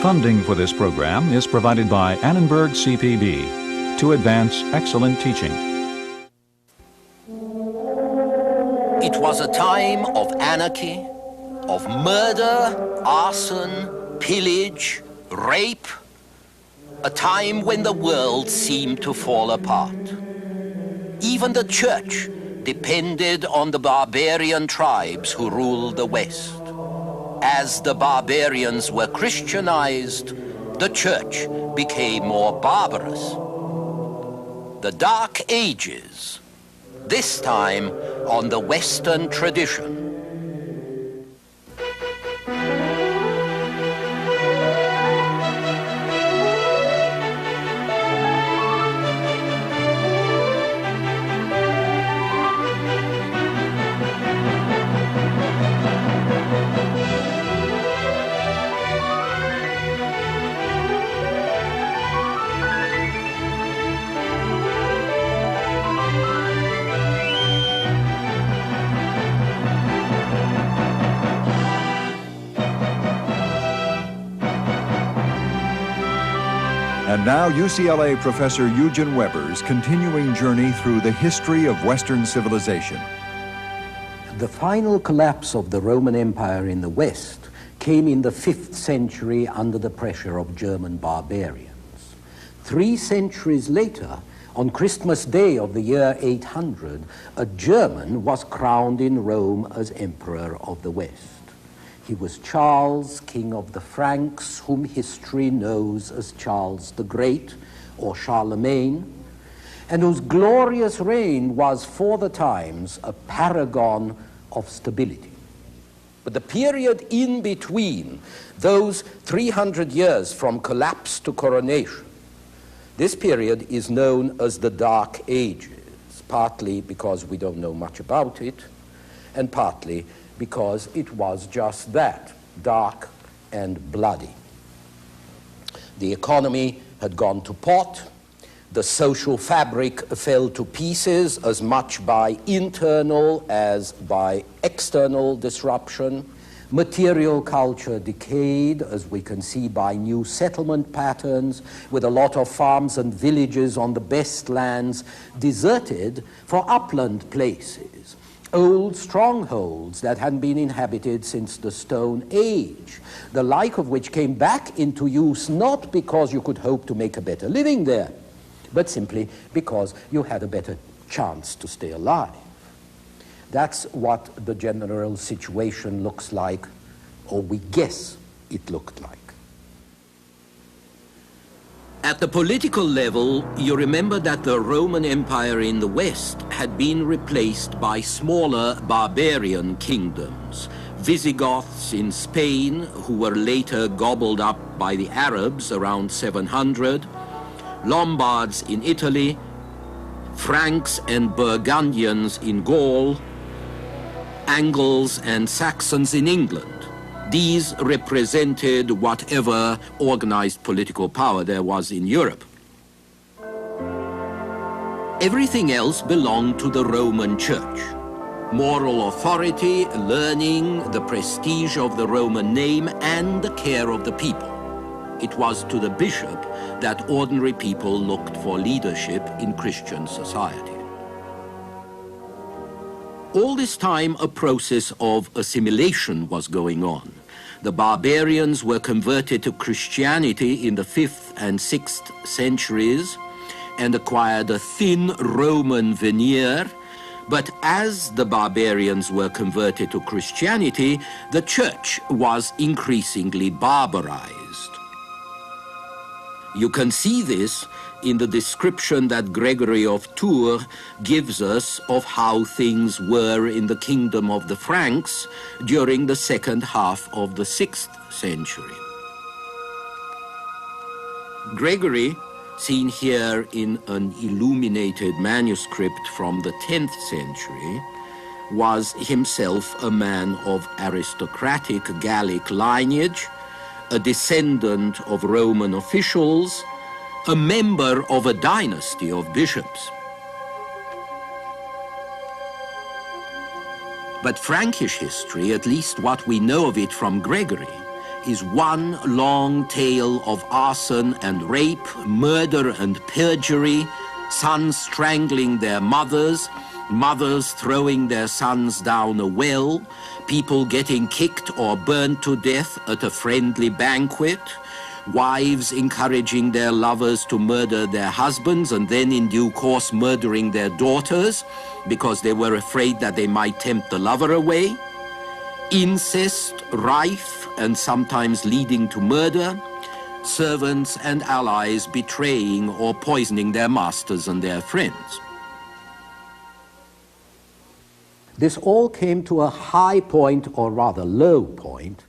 Funding for this program is provided by Annenberg CPB to advance excellent teaching. It was a time of anarchy, of murder, arson, pillage, rape, a time when the world seemed to fall apart. Even the church depended on the barbarian tribes who ruled the West. As the barbarians were Christianized, the church became more barbarous. The Dark Ages, this time on the Western tradition. And now UCLA professor Eugen Weber's continuing journey through the history of Western civilization. The final collapse of the Roman Empire in the West came in the 5th century under the pressure of German barbarians. 3 centuries later, on Christmas Day of the year 800, a German was crowned in Rome as Emperor of the West. He was Charles, King of the Franks, whom history knows as Charles the Great, or Charlemagne, and whose glorious reign was for the times a paragon of stability. But the period in between those 300 years from collapse to coronation, this period is known as the Dark Ages, partly because we don't know much about it, and partly because it was just that, dark and bloody. The economy had gone to pot, the social fabric fell to pieces as much by internal as by external disruption. Material culture decayed, as we can see by new settlement patterns, with a lot of farms and villages on the best lands deserted for upland places. Old strongholds that hadn't been inhabited since the Stone Age, the like of which came back into use not because you could hope to make a better living there, but simply because you had a better chance to stay alive. That's what the general situation looks like, or we guess it looked like. At the political level, you remember that the Roman Empire in the West had been replaced by smaller barbarian kingdoms. Visigoths in Spain, who were later gobbled up by the Arabs around 700, Lombards in Italy, Franks and Burgundians in Gaul, Angles and Saxons in England. These represented whatever organized political power there was in Europe. Everything else belonged to the Roman Church. Moral authority, learning, the prestige of the Roman name, and the care of the people. It was to the bishop that ordinary people looked for leadership in Christian society. All this time, a process of assimilation was going on. The barbarians were converted to Christianity in the 5th and 6th centuries and acquired a thin Roman veneer. But as the barbarians were converted to Christianity, the church was increasingly barbarized. You can see this in the description that Gregory of Tours gives us of how things were in the kingdom of the Franks during the second half of the 6th century. Gregory, seen here in an illuminated manuscript from the 10th century, was himself a man of aristocratic Gallic lineage, a descendant of Roman officials, a member of a dynasty of bishops. But Frankish history, at least what we know of it from Gregory, is one long tale of arson and rape, murder and perjury, sons strangling their mothers, mothers throwing their sons down a well, people getting kicked or burnt to death at a friendly banquet, wives encouraging their lovers to murder their husbands and then in due course murdering their daughters because they were afraid that they might tempt the lover away, incest, rife and sometimes leading to murder, servants and allies betraying or poisoning their masters and their friends. This all came to a high point, or rather low point,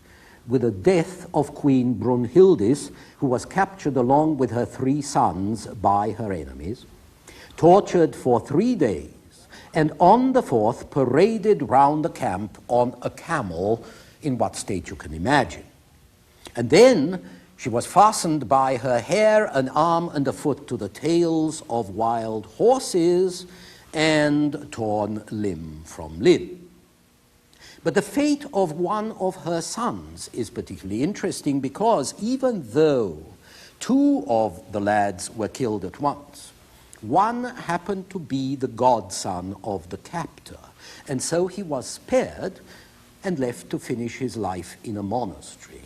with the death of Queen Brunhildis, who was captured along with her 3 sons by her enemies, tortured for 3 days, and on the 4th paraded round the camp on a camel in what state you can imagine. And then she was fastened by her hair, an arm and a foot to the tails of wild horses and torn limb from limb. But the fate of one of her sons is particularly interesting because even though 2 of the lads were killed at once, one happened to be the godson of the captor, and so he was spared and left to finish his life in a monastery.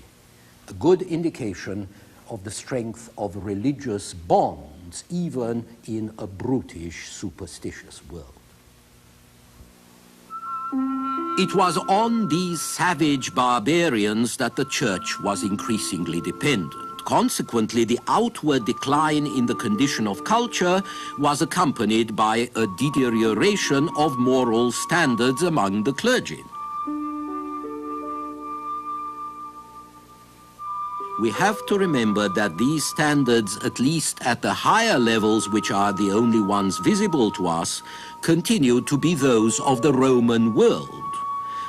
A good indication of the strength of religious bonds, even in a brutish, superstitious world. It was on these savage barbarians that the church was increasingly dependent. Consequently, the outward decline in the condition of culture was accompanied by a deterioration of moral standards among the clergy. We have to remember that these standards, at least at the higher levels, which are the only ones visible to us, continue to be those of the Roman world.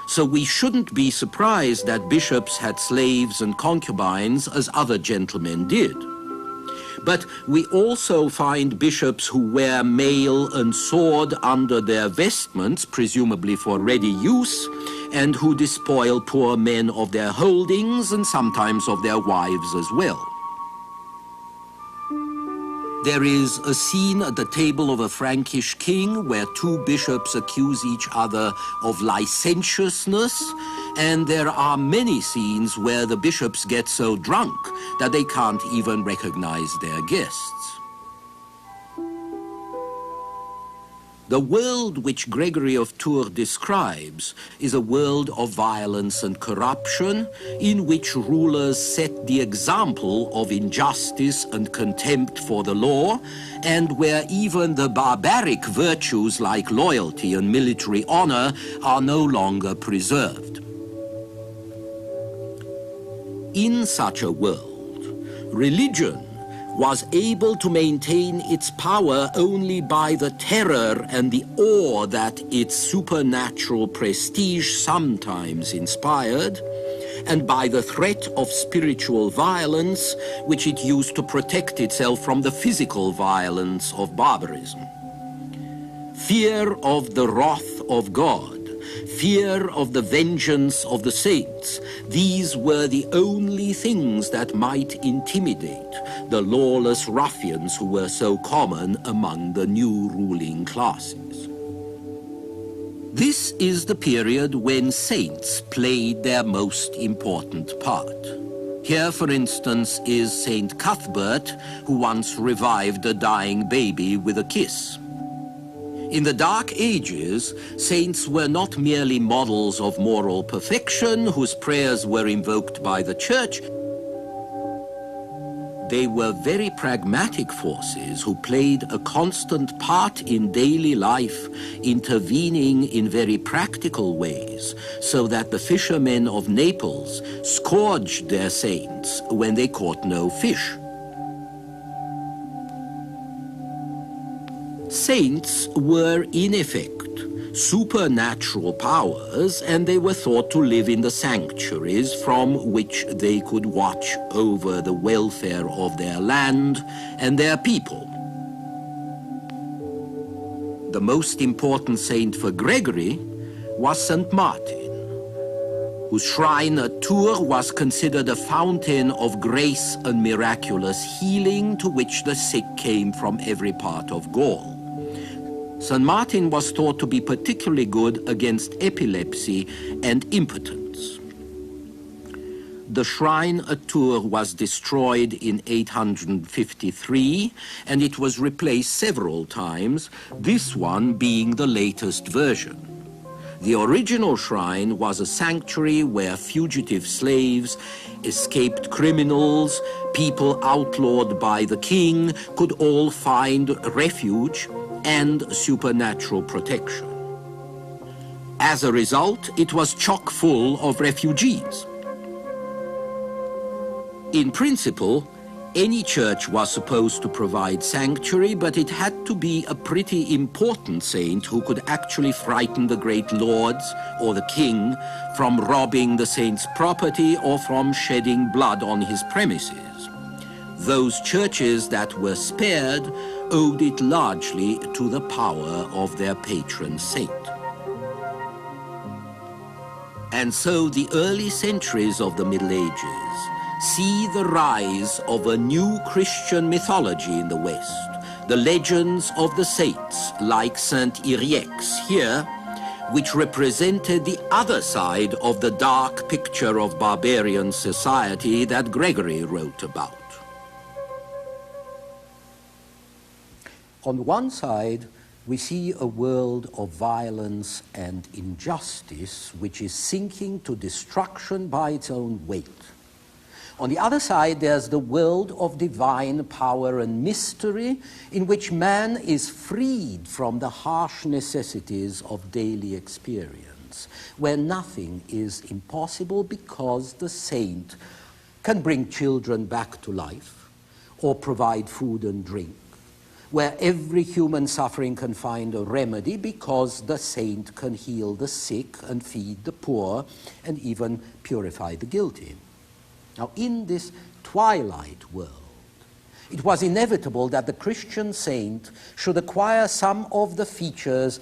So we shouldn't be surprised that bishops had slaves and concubines as other gentlemen did. But we also find bishops who wear mail and sword under their vestments, presumably for ready use, and who despoil poor men of their holdings and sometimes of their wives as well. There is a scene at the table of a Frankish king where 2 bishops accuse each other of licentiousness, and there are many scenes where the bishops get so drunk that they can't even recognize their guests. The world which Gregory of Tours describes is a world of violence and corruption, in which rulers set the example of injustice and contempt for the law, and where even the barbaric virtues like loyalty and military honor are no longer preserved. In such a world, religion was able to maintain its power only by the terror and the awe that its supernatural prestige sometimes inspired, and by the threat of spiritual violence, which it used to protect itself from the physical violence of barbarism. Fear of the wrath of God, fear of the vengeance of the saints, these were the only things that might intimidate the lawless ruffians who were so common among the new ruling classes. This is the period when saints played their most important part. Here, for instance, is Saint Cuthbert, who once revived a dying baby with a kiss. In the Dark Ages, saints were not merely models of moral perfection whose prayers were invoked by the church. They were very pragmatic forces who played a constant part in daily life, intervening in very practical ways, so that the fishermen of Naples scourged their saints when they caught no fish. Saints were, in effect, supernatural powers, and they were thought to live in the sanctuaries from which they could watch over the welfare of their land and their people. The most important saint for Gregory was St. Martin, whose shrine at Tours was considered a fountain of grace and miraculous healing to which the sick came from every part of Gaul. St. Martin was thought to be particularly good against epilepsy and impotence. The shrine at Tours was destroyed in 853, and it was replaced several times, this one being the latest version. The original shrine was a sanctuary where fugitive slaves, escaped criminals, people outlawed by the king could all find refuge and supernatural protection. As a result, it was chock full of refugees. In principle, any church was supposed to provide sanctuary, but it had to be a pretty important saint who could actually frighten the great lords or the king from robbing the saint's property or from shedding blood on his premises. Those churches that were spared owed it largely to the power of their patron saint. And so the early centuries of the Middle Ages see the rise of a new Christian mythology in the West, the legends of the saints like Saint Yrieix here, which represented the other side of the dark picture of barbarian society that Gregory wrote about. On one side, we see a world of violence and injustice which is sinking to destruction by its own weight. On the other side, there's the world of divine power and mystery in which man is freed from the harsh necessities of daily experience, where nothing is impossible because the saint can bring children back to life or provide food and drink, where every human suffering can find a remedy because the saint can heal the sick and feed the poor and even purify the guilty. Now, in this twilight world, it was inevitable that the Christian saint should acquire some of the features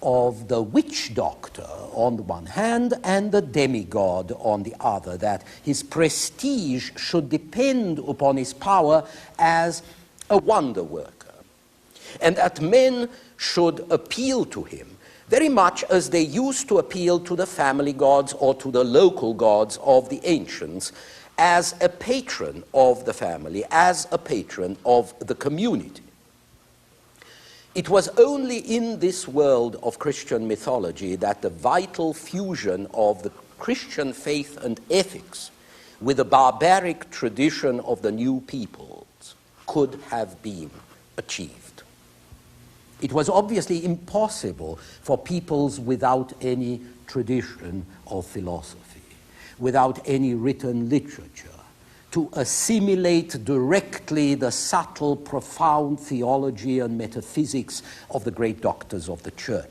of the witch doctor on the one hand and the demigod on the other, that his prestige should depend upon his power as a wonder worker, and that men should appeal to him very much as they used to appeal to the family gods or to the local gods of the ancients, as a patron of the family, as a patron of the community. It was only in this world of Christian mythology that the vital fusion of the Christian faith and ethics with the barbaric tradition of the new peoples could have been achieved. It was obviously impossible for peoples without any tradition of philosophy, without any written literature, to assimilate directly the subtle, profound theology and metaphysics of the great doctors of the church.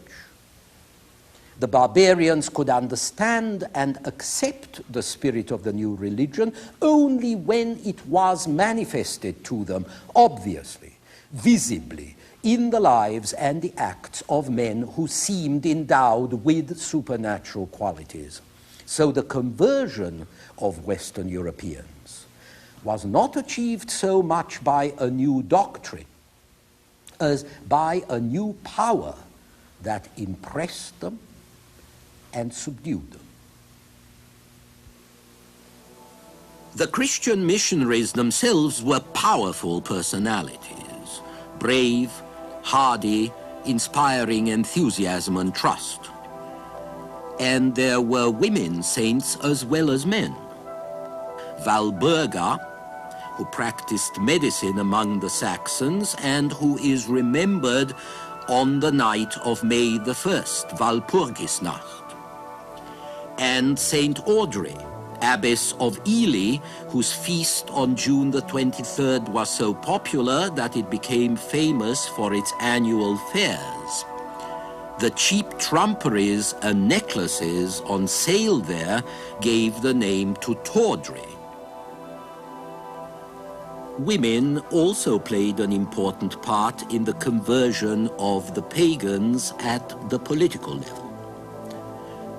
The barbarians could understand and accept the spirit of the new religion only when it was manifested to them, obviously, visibly, in the lives and the acts of men who seemed endowed with supernatural qualities. So the conversion of Western Europeans was not achieved so much by a new doctrine as by a new power that impressed them and subdued them. The Christian missionaries themselves were powerful personalities, brave, hardy, inspiring enthusiasm and trust. And there were women saints as well as men. Walburga, who practiced medicine among the Saxons and who is remembered on the night of May the 1st, Walpurgisnacht. And Saint Audrey, abbess of Ely, whose feast on June the 23rd was so popular that it became famous for its annual fairs. The cheap trumperies and necklaces on sale there gave the name to tawdry. Women also played an important part in the conversion of the pagans at the political level.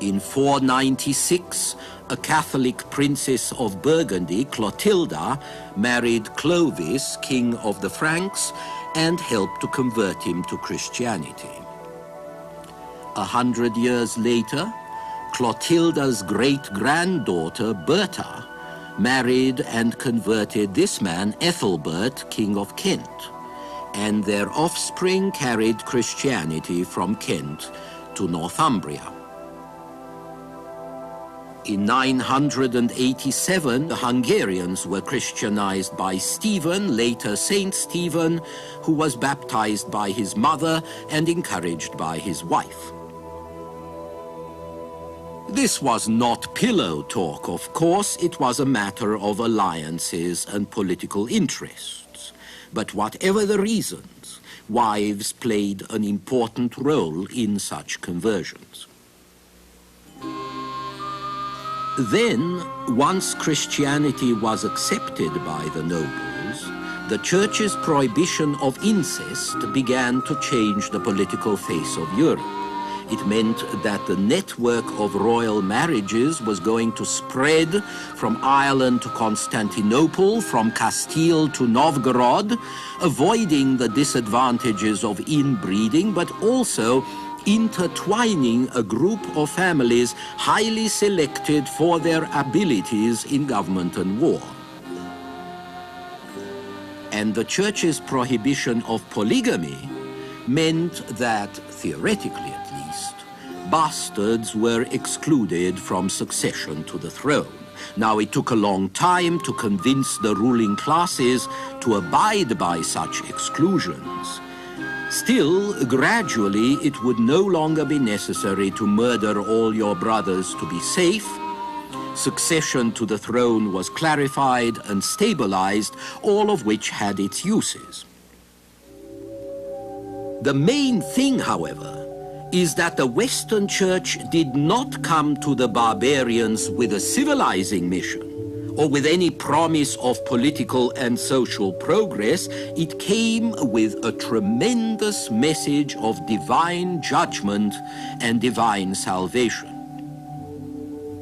In 496, a Catholic princess of Burgundy, Clotilda, married Clovis, king of the Franks, and helped to convert him to Christianity. 100 years later, Clotilda's great-granddaughter, Bertha, married and converted this man, Ethelbert, king of Kent, and their offspring carried Christianity from Kent to Northumbria. In 987, the Hungarians were Christianized by Stephen, later Saint Stephen, who was baptized by his mother and encouraged by his wife. This was not pillow talk, of course. It was a matter of alliances and political interests. But whatever the reasons, wives played an important role in such conversions. Then, once Christianity was accepted by the nobles, the Church's prohibition of incest began to change the political face of Europe. It meant that the network of royal marriages was going to spread from Ireland to Constantinople, from Castile to Novgorod, avoiding the disadvantages of inbreeding, but also intertwining a group of families highly selected for their abilities in government and war. And the Church's prohibition of polygamy meant that, theoretically at least, bastards were excluded from succession to the throne. Now, it took a long time to convince the ruling classes to abide by such exclusions. Still, gradually, it would no longer be necessary to murder all your brothers to be safe. Succession to the throne was clarified and stabilized, all of which had its uses. The main thing, however, is that the Western Church did not come to the barbarians with a civilizing mission, or with any promise of political and social progress. It came with a tremendous message of divine judgment and divine salvation.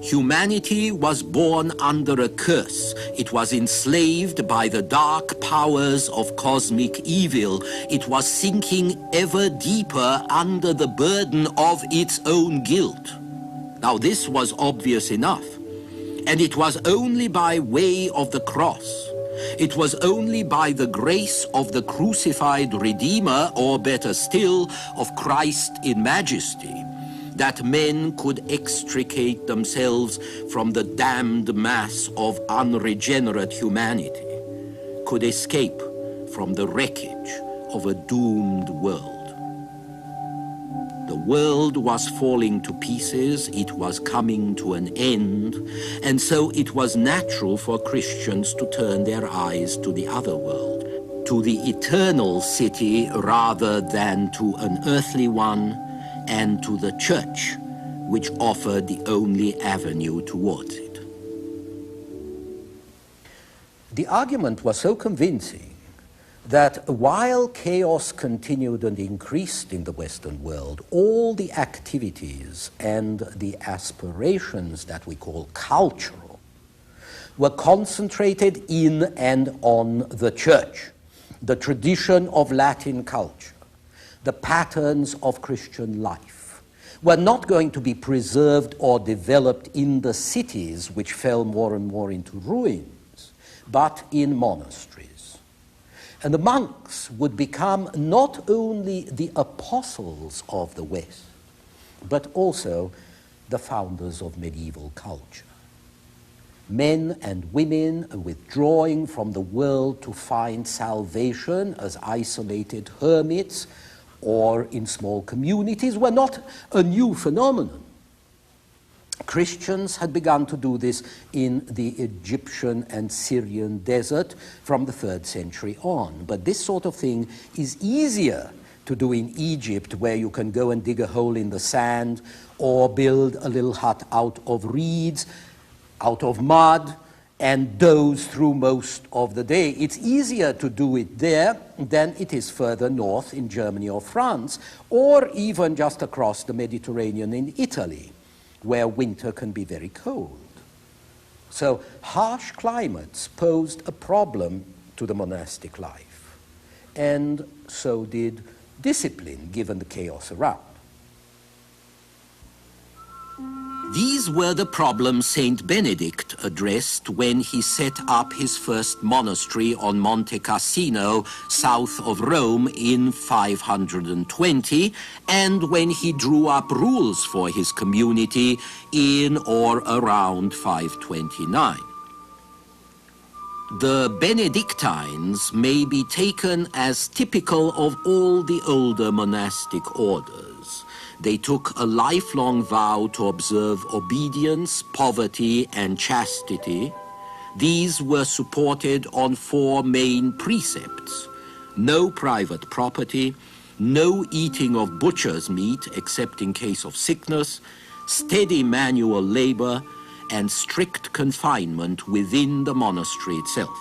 Humanity was born under a curse. It was enslaved by the dark powers of cosmic evil. It was sinking ever deeper under the burden of its own guilt. Now, this was obvious enough. And it was only by way of the cross, it was only by the grace of the crucified Redeemer, or better still, of Christ in majesty, that men could extricate themselves from the damned mass of unregenerate humanity, could escape from the wreckage of a doomed world. The world was falling to pieces, it was coming to an end, and so it was natural for Christians to turn their eyes to the other world, to the eternal city rather than to an earthly one, and to the Church, which offered the only avenue towards it. The argument was so convincing that while chaos continued and increased in the Western world, all the activities and the aspirations that we call cultural were concentrated in and on the Church, the tradition of Latin culture, the patterns of Christian life, were not going to be preserved or developed in the cities which fell more and more into ruins, but in monasteries. And the monks would become not only the apostles of the West, but also the founders of medieval culture. Men and women withdrawing from the world to find salvation as isolated hermits or in small communities were not a new phenomenon. Christians had begun to do this in the Egyptian and Syrian desert from the 3rd century on. But this sort of thing is easier to do in Egypt, where you can go and dig a hole in the sand or build a little hut out of reeds, out of mud, and doze through most of the day. It's easier to do it there than it is further north in Germany or France, or even just across the Mediterranean in Italy, where winter can be very cold. So harsh climates posed a problem to the monastic life, and so did discipline, given the chaos around. These were the problems Saint Benedict addressed when he set up his first monastery on Monte Cassino, south of Rome, in 520, and when he drew up rules for his community in or around 529. The Benedictines may be taken as typical of all the older monastic orders. They took a lifelong vow to observe obedience, poverty, and chastity. These were supported on 4 main precepts: no private property, no eating of butcher's meat except in case of sickness, steady manual labor, and strict confinement within the monastery itself.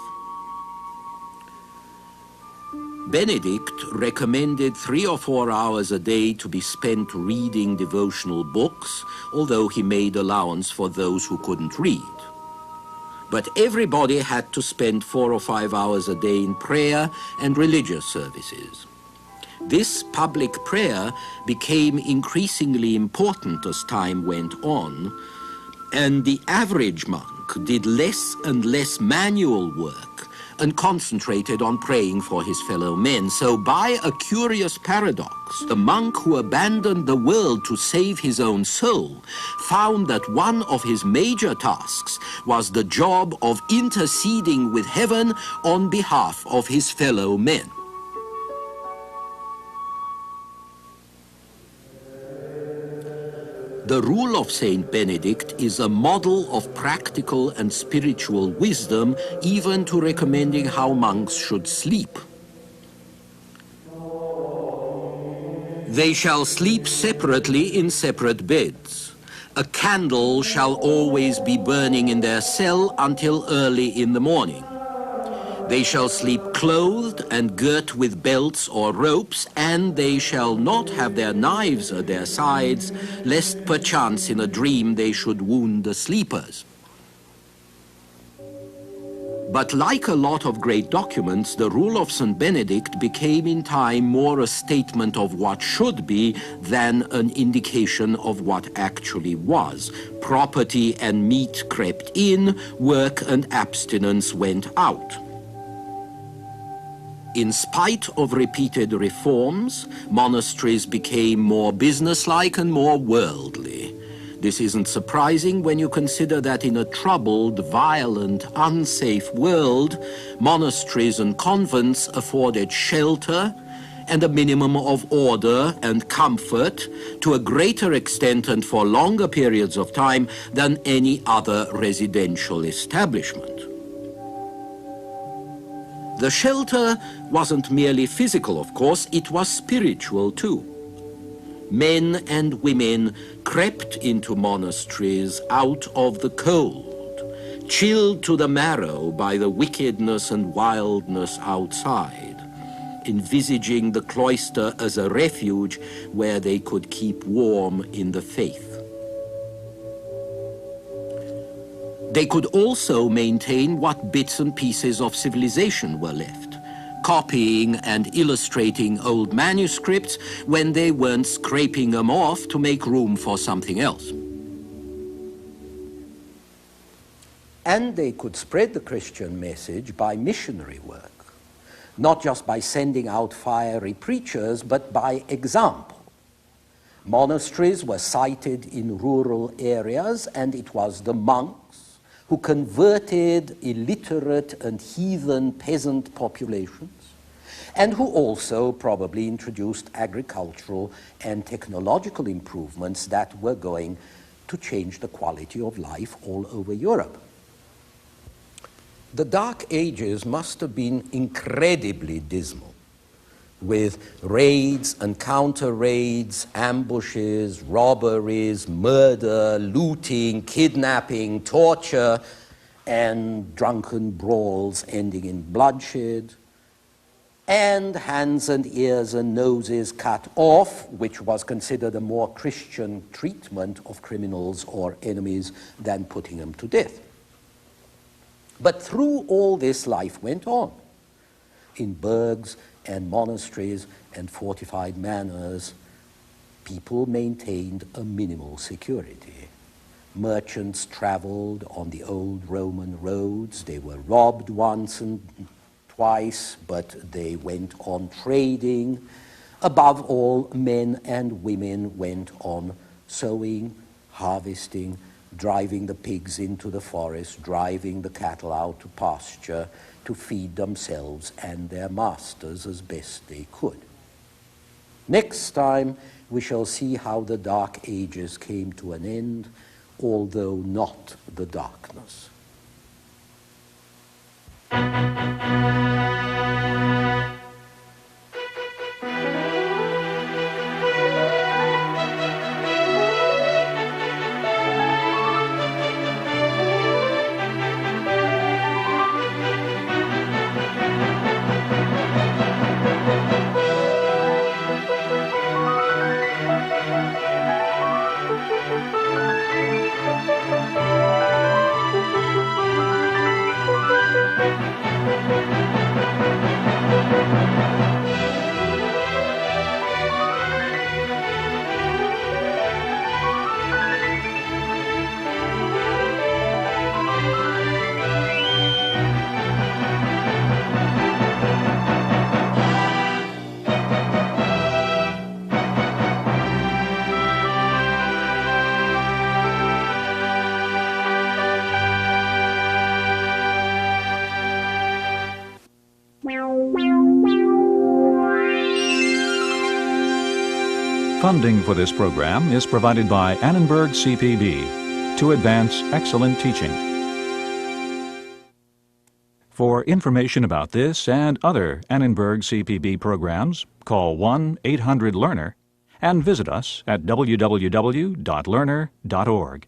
Benedict recommended 3 or 4 hours a day to be spent reading devotional books, although he made allowance for those who couldn't read. But everybody had to spend 4 or 5 hours a day in prayer and religious services. This public prayer became increasingly important as time went on, and the average monk did less and less manual work and concentrated on praying for his fellow men. So by a curious paradox, the monk who abandoned the world to save his own soul found that one of his major tasks was the job of interceding with heaven on behalf of his fellow men. The rule of Saint Benedict is a model of practical and spiritual wisdom, even to recommending how monks should sleep. They shall sleep separately in separate beds. A candle shall always be burning in their cell until early in the morning. They shall sleep clothed and girt with belts or ropes, and they shall not have their knives at their sides, lest perchance in a dream they should wound the sleepers. But like a lot of great documents, the rule of St. Benedict became in time more a statement of what should be than an indication of what actually was. Property and meat crept in, work and abstinence went out. In spite of repeated reforms, monasteries became more businesslike and more worldly. This isn't surprising when you consider that in a troubled, violent, unsafe world, monasteries and convents afforded shelter and a minimum of order and comfort to a greater extent and for longer periods of time than any other residential establishment. The shelter wasn't merely physical, of course, it was spiritual too. Men and women crept into monasteries out of the cold, chilled to the marrow by the wickedness and wildness outside, envisaging the cloister as a refuge where they could keep warm in the faith. They could also maintain what bits and pieces of civilization were left, copying and illustrating old manuscripts when they weren't scraping them off to make room for something else. And they could spread the Christian message by missionary work, not just by sending out fiery preachers, but by example. Monasteries were sited in rural areas, and it was the monks who converted illiterate and heathen peasant populations, and who also probably introduced agricultural and technological improvements that were going to change the quality of life all over Europe. The Dark Ages must have been incredibly dismal, with raids and counter-raids, ambushes, robberies, murder, looting, kidnapping, torture, and drunken brawls ending in bloodshed. and hands and ears and noses cut off, which was considered a more Christian treatment of criminals or enemies than putting them to death. But through all this, life went on. In burghs and monasteries and fortified manors, people maintained a minimal security. Merchants traveled on the old Roman roads. They were robbed once and twice, but they went on trading. Above all, men and women went on sowing, harvesting, driving the pigs into the forest, driving the cattle out to pasture to feed themselves and their masters as best they could. Next time, we shall see how the Dark Ages came to an end, although not the darkness. Funding for this program is provided by Annenberg CPB to advance excellent teaching. For information about this and other Annenberg CPB programs, call 1-800-LEARNER and visit us at www.learner.org.